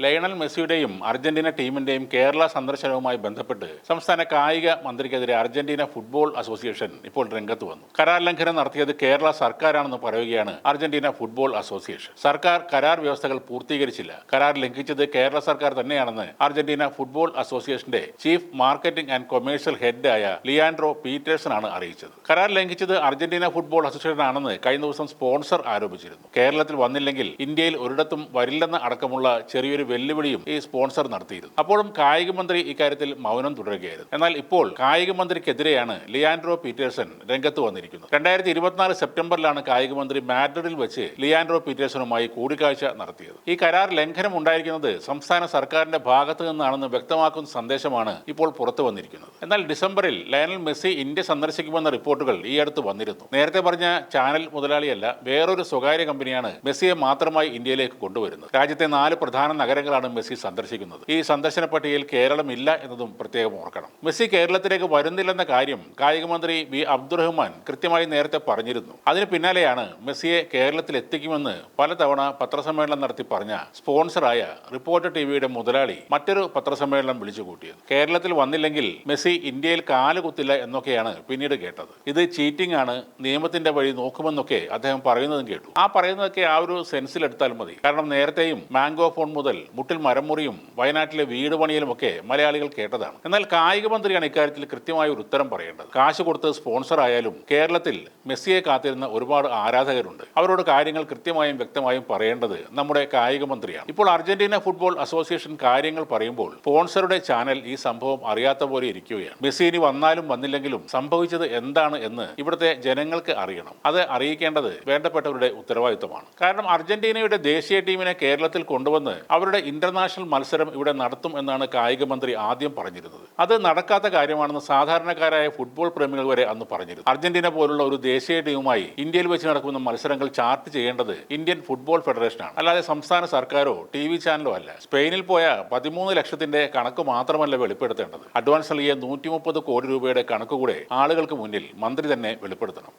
Lionel മെസ്സിയുടെയും Argentina ടീമിന്റെയും Kerala സന്ദർശനവുമായി ബന്ധപ്പെട്ട് സംസ്ഥാന കായിക മന്ത്രിക്കെതിരെ അർജന്റീന ഫുട്ബോൾ അസോസിയേഷൻ ഇപ്പോൾ രംഗത്ത് വന്നു. കരാർ ലംഘനം നടത്തിയത് കേരള സർക്കാരാണെന്ന് പറയുകയാണ് അർജന്റീന ഫുട്ബോൾ അസോസിയേഷൻ. സർക്കാർ കരാർ വ്യവസ്ഥകൾ പൂർത്തീകരിച്ചില്ല, കരാർ ലംഘിച്ചത് കേരള സർക്കാർ തന്നെയാണെന്ന് അർജന്റീന ഫുട്ബോൾ അസോസിയേഷന്റെ chief marketing and commercial head ആയ ലിയാൻഡ്രോ പീറ്റേഴ്സൺ ആണ് അറിയിച്ചത്. കരാർ ലംഘിച്ചത് അർജന്റീന ഫുട്ബോൾ അസോസിയേഷൻ ആണെന്ന് കഴിഞ്ഞ ദിവസം സ്പോൺസർ ആരോപിച്ചിരുന്നു. കേരളത്തിൽ വന്നില്ലെങ്കിൽ ഇന്ത്യയിൽ ഒരിടത്തും വരില്ലെന്ന അടക്കമുള്ള ചെറിയൊരു വെല്ലുവിളിയും ഈ സ്പോൺസർ നടത്തിയിരുന്നു. അപ്പോഴും കായിക മന്ത്രി ഇക്കാര്യത്തിൽ മൗനം തുടരുകയായിരുന്നു. എന്നാൽ ഇപ്പോൾ കായിക മന്ത്രിക്കെതിരെയാണ് ലിയാൻഡ്രോ പീറ്റേഴ്സൺ രംഗത്ത് വന്നിരിക്കുന്നത്. 2024 സെപ്റ്റംബറിലാണ് കായിക മന്ത്രി മാഡ്രിഡിൽ വെച്ച് ലിയാൻഡ്രോ പീറ്റേഴ്സണുമായി കൂടിക്കാഴ്ച നടത്തിയത്. ഈ കരാർ ലംഘനം ഉണ്ടായിരിക്കുന്നത് സംസ്ഥാന സർക്കാരിന്റെ ഭാഗത്ത് നിന്നാണെന്ന് വ്യക്തമാക്കുന്ന സന്ദേശമാണ് ഇപ്പോൾ പുറത്തു വന്നിരിക്കുന്നത്. എന്നാൽ ഡിസംബറിൽ ലയണൽ മെസ്സി ഇന്ത്യ സന്ദർശിക്കുമെന്ന റിപ്പോർട്ടുകൾ ഈ അടുത്ത് വന്നിരുന്നു. നേരത്തെ പറഞ്ഞ ചാനൽ മുതലാളിയല്ല, വേറൊരു സ്വകാര്യ കമ്പനിയാണ് മെസ്സിയെ മാത്രമായി ഇന്ത്യയിലേക്ക് കൊണ്ടുവരുന്നത്. രാജ്യത്തെ 4 പ്രധാന നഗരങ്ങളാണ് മെസ്സി സന്ദർശിക്കുന്നത്. ഈ സന്ദർശന പട്ടികയിൽ കേരളം ഇല്ല എന്നതും പ്രത്യേകം ഓർക്കണം. മെസ്സി കേരളത്തിലേക്ക് വരുന്നില്ലെന്ന കാര്യം കായിക മന്ത്രി വി അബ്ദുറഹ്മാൻ കൃത്യമായി നേരത്തെ പറഞ്ഞിരുന്നു. അതിന് പിന്നാലെയാണ് മെസ്സിയെ കേരളത്തിൽ എത്തിക്കുമെന്ന് പലതവണ പത്രസമ്മേളനം നടത്തി പറഞ്ഞ സ്പോൺസറായ റിപ്പോർട്ടർ ടിവിയുടെ മുതലാളി മറ്റൊരു പത്രസമ്മേളനം വിളിച്ചുകൂട്ടിയത്. കേരളത്തിൽ വന്നില്ലെങ്കിൽ മെസ്സി ഇന്ത്യയിൽ കാലുകുത്തില്ല എന്നൊക്കെയാണ് പിന്നീട് കേട്ടത്. ഇത് ചീറ്റിംഗ് ആണ്, നിയമത്തിന്റെ വഴി നോക്കുമെന്നൊക്കെ അദ്ദേഹം പറയുന്നതും കേട്ടു. ആ പറയുന്നതൊക്കെ ആ ഒരു സെൻസിലെടുത്താൽ മതി. കാരണം നേരത്തെയും മാംഗോ ഫോൺ മുതൽ മുട്ടിൽ മരമുറിയും വയനാട്ടിലെ വീട് പണിയിലുമൊക്കെ മലയാളികൾ കേട്ടതാണ്. എന്നാൽ കായിക മന്ത്രിയാണ് ഇക്കാര്യത്തിൽ കൃത്യമായ ഒരു ഉത്തരം പറയേണ്ടത്. കാശ് കൊടുത്ത് സ്പോൺസർ ആയാലും കേരളത്തിൽ മെസ്സിയെ കാത്തിരുന്ന ഒരുപാട് ആരാധകരുണ്ട്. അവരോട് കാര്യങ്ങൾ കൃത്യമായും വ്യക്തമായും പറയേണ്ടത് നമ്മുടെ കായിക മന്ത്രിയാണ്. ഇപ്പോൾ അർജന്റീന ഫുട്ബോൾ അസോസിയേഷൻ കാര്യങ്ങൾ പറയുമ്പോൾ സ്പോൺസറുടെ ചാനൽ ഈ സംഭവം അറിയാത്ത പോലെ ഇരിക്കുകയാണ്. മെസ്സി ഇനി വന്നാലും വന്നില്ലെങ്കിലും സംഭവിച്ചത് എന്താണ് എന്ന് ഇവിടുത്തെ ജനങ്ങൾക്ക് അറിയണം. അത് അറിയിക്കേണ്ടത് വേണ്ടപ്പെട്ടവരുടെ ഉത്തരവാദിത്തമാണ്. കാരണം അർജന്റീനയുടെ ദേശീയ ടീമിനെ കേരളത്തിൽ കൊണ്ടുവന്ന് അവരുടെ ഇന്റർനാഷണൽ മത്സരം ഇവിടെ നടത്തും എന്നാണ് കായിക മന്ത്രി ആദ്യം പറഞ്ഞിരുന്നത്. അത് നടക്കാത്ത കാര്യമാണെന്ന് സാധാരണക്കാരായ ഫുട്ബോൾ പ്രേമികൾ വരെ അന്ന് പറഞ്ഞിരുന്നു. അർജന്റീന പോലുള്ള ഒരു ദേശീയ ടീമുമായി ഇന്ത്യയിൽ വെച്ച് നടക്കുന്ന മത്സരങ്ങൾ ചാർട്ട് ചെയ്യേണ്ടത് ഇന്ത്യൻ ഫുട്ബോൾ ഫെഡറേഷനാണ്, അല്ലാതെ സംസ്ഥാന സർക്കാരോ TV ചാനലോ അല്ല. സ്പെയിനിൽ പോയ 13 ലക്ഷത്തിന്റെ കണക്ക് മാത്രമല്ല വെളിപ്പെടുത്തേണ്ടത്. അഡ്വാൻസ് നൽകിയ 130 കോടി രൂപയുടെ കണക്ക് കൂടെ ആളുകൾക്ക് മുന്നിൽ മന്ത്രി തന്നെ വെളിപ്പെടുത്തണം.